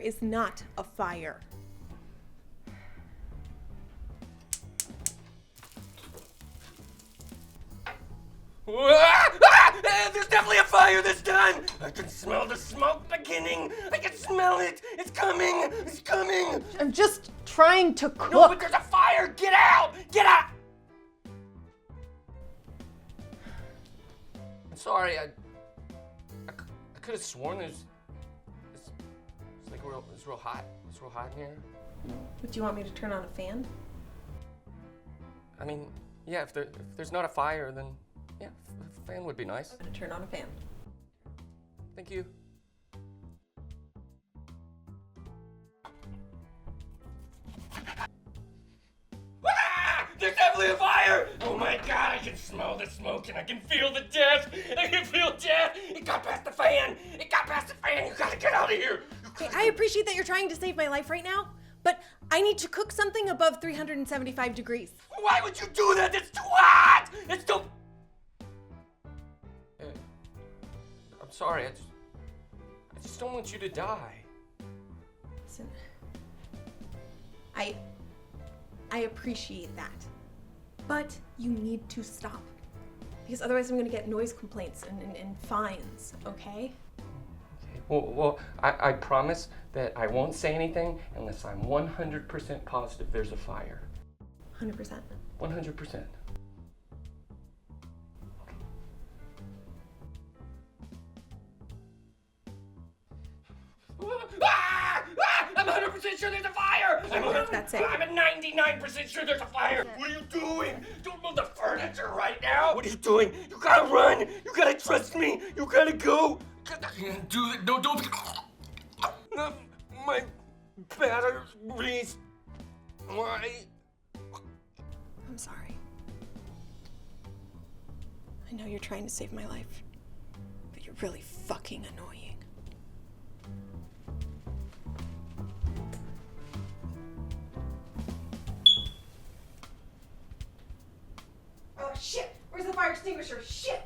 is not a fire. There's definitely a fire this time! I can smell the smoke beginning! I can smell it! It's coming! It's coming! I'm just trying to cook. No, but there's a fire! Get out! Get out! I'm sorry, I could have sworn it's like it's real hot. It's real hot in here. But do you want me to turn on a fan? I mean, yeah, if there's not a fire, then yeah, a fan would be nice. I'm gonna turn on a fan. Thank you. There's definitely a fire! Oh my god, I can smell the smoke and I can feel the death! I can feel death! It got past the fan! It got past the fan! You gotta get out of here! Okay, I appreciate that you're trying to save my life right now, but I need to cook something above 375 degrees. Why would you do that? It's too hot! It's too... I'm sorry, I just don't want you to die. Listen, I appreciate that, but you need to stop, because otherwise I'm gonna get noise complaints and fines, okay? Well, I promise that I won't say anything unless I'm 100% positive there's a fire. 100%. 100%. I'm 100% sure there's a fire! That's it. I'm at 99% sure there's a fire! What are you doing? Don't move the furniture right now! What are you doing? You gotta run! You gotta trust me! You gotta go! Do it! No, don't... My batteries... Why? I'm sorry. I know you're trying to save my life, but you're really fucking annoying. Oh shit! Where's the fire extinguisher? Shit!